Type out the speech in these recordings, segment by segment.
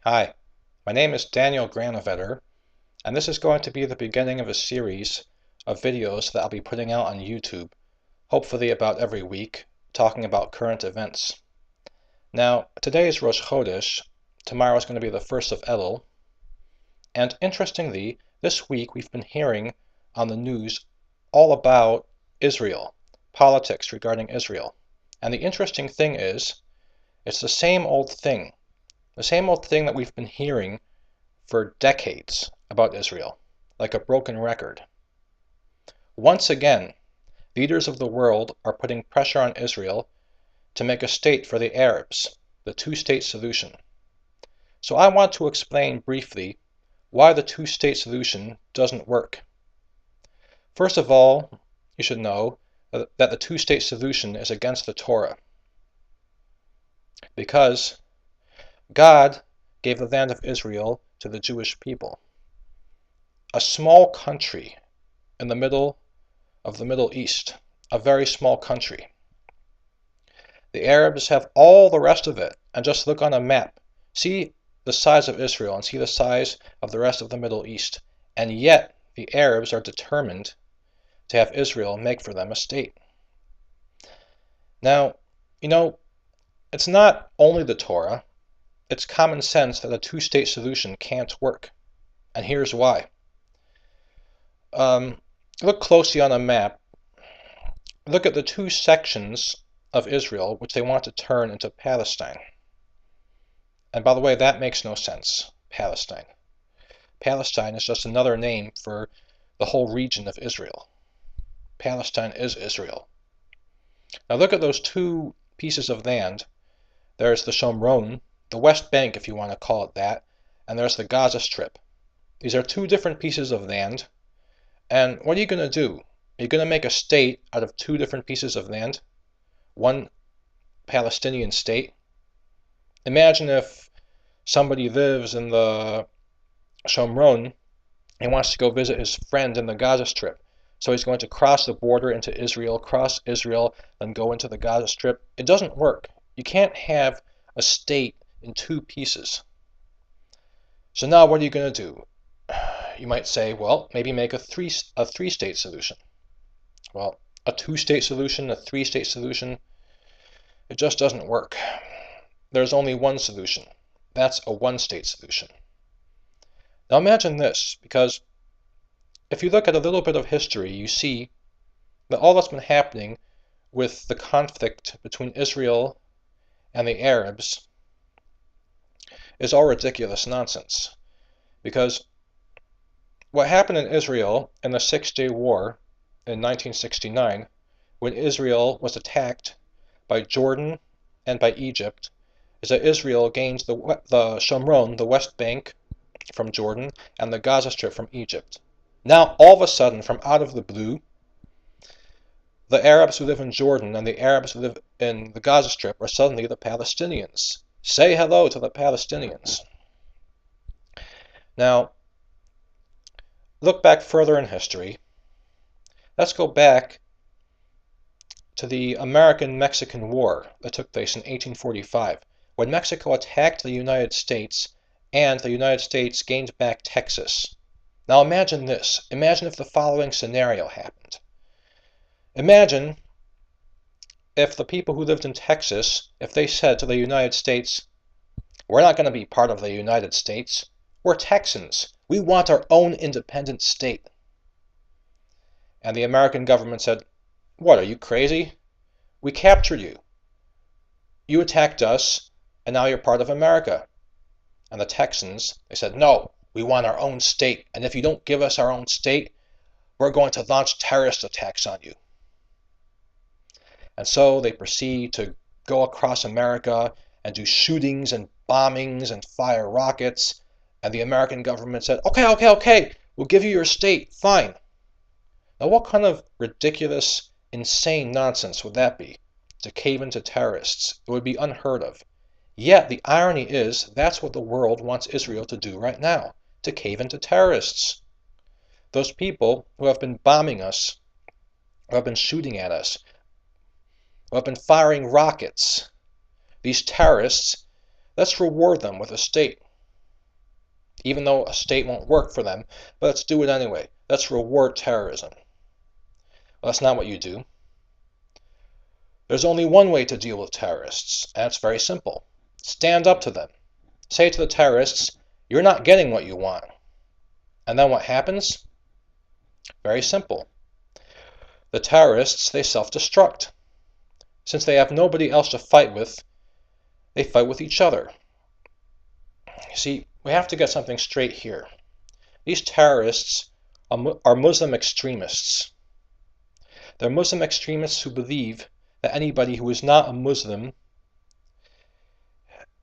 Hi, my name is Daniel Granovetter, and this is going to be the beginning of a series of videos that I'll be putting out on YouTube, hopefully about every week, talking about current events. Now, today is Rosh Chodesh, tomorrow is going to be the first of Elul, and interestingly, this week we've been hearing on the news all about Israel, politics regarding Israel. And the interesting thing is, it's the same old thing. The same old thing that we've been hearing for decades about Israel, like a broken record. Once again, leaders of the world are putting pressure on Israel to make a state for the Arabs, the two-state solution. So I want to explain briefly why the two-state solution doesn't work. First of all, you should know that the two-state solution is against the Torah, because God gave the land of Israel to the Jewish people. A small country in the middle of the Middle East, a very small country. The Arabs have all the rest of it, and just look on a map. See the size of Israel and see the size of the rest of the Middle East. And yet, the Arabs are determined to have Israel make for them a state. Now, it's not only the Torah, it's common sense that a two-state solution can't work. And here's why. Look closely on a map. Look at the two sections of Israel which they want to turn into Palestine. And by the way, that makes no sense, Palestine. Palestine is just another name for the whole region of Israel. Palestine is Israel. Now look at those two pieces of land. There's the Shomron, the West Bank if you want to call it that, and there's the Gaza Strip. These are two different pieces of land, and what are you going to do? Are you going to make a state out of two different pieces of land? One Palestinian state? Imagine if somebody lives in the Shomron and wants to go visit his friend in the Gaza Strip. So he's going to cross the border into Israel, cross Israel, then go into the Gaza Strip. It doesn't work. You can't have a state in two pieces. So now what are you going to do? You might say, well, maybe make a three-state solution. Well, a two-state solution, a three-state solution, it just doesn't work. There's only one solution. That's a one-state solution. Now imagine this, because if you look at a little bit of history, you see that all that's been happening with the conflict between Israel and the Arabs is all ridiculous nonsense. Because what happened in Israel in the Six-Day War in 1969, when Israel was attacked by Jordan and by Egypt, is that Israel gained the Shomron, the West Bank, from Jordan, and the Gaza Strip from Egypt. Now, all of a sudden, from out of the blue, the Arabs who live in Jordan and the Arabs who live in the Gaza Strip are suddenly the Palestinians. Say hello to the Palestinians. Now, look back further in history. Let's go back to the American-Mexican War that took place in 1845, when Mexico attacked the United States and the United States gained back Texas. Now imagine this. Imagine if the following scenario happened. Imagine if the people who lived in Texas, if they said to the United States, we're not going to be part of the United States. We're Texans. We want our own independent state. And the American government said, what, are you crazy? We captured you. You attacked us, and now you're part of America. And the Texans, they said, no, we want our own state, and if you don't give us our own state, we're going to launch terrorist attacks on you. And so they proceed to go across America and do shootings and bombings and fire rockets, and the American government said, okay, we'll give you your state, fine. Now what kind of ridiculous, insane nonsense would that be, to cave into terrorists? It would be unheard of. Yet the irony is that's what the world wants Israel to do right now, to cave into terrorists. Those people who have been bombing us, who have been shooting at us, who have been firing rockets, these terrorists, let's reward them with a state. even though a state won't work for them, but let's do it anyway. Let's reward terrorism. Well, that's not what you do. There's only one way to deal with terrorists, and it's very simple. Stand up to them. Say to the terrorists, you're not getting what you want. And then what happens? Very simple. The terrorists, they self-destruct. Since they have nobody else to fight with, they fight with each other. You see, we have to get something straight here. These terrorists are Muslim extremists. They're Muslim extremists who believe that anybody who is not a Muslim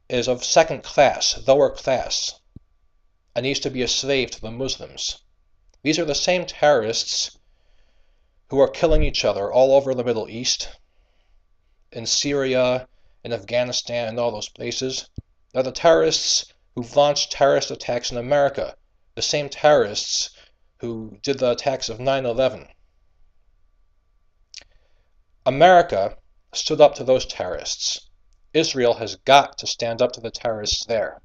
is of second class, lower class, and needs to be a slave to the Muslims. These are the same terrorists who are killing each other all over the Middle East, in Syria, in Afghanistan, and all those places. They're the terrorists who've launched terrorist attacks in America, the same terrorists who did the attacks of 9/11. America stood up to those terrorists. Israel has got to stand up to the terrorists there.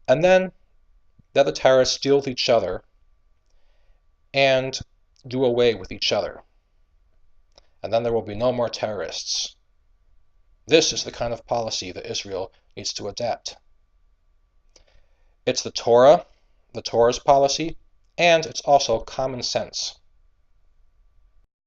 And then let the terrorists deal with each other and do away with each other. And then there will be no more terrorists. This is the kind of policy that Israel needs to adapt. It's the Torah's policy, and it's also common sense.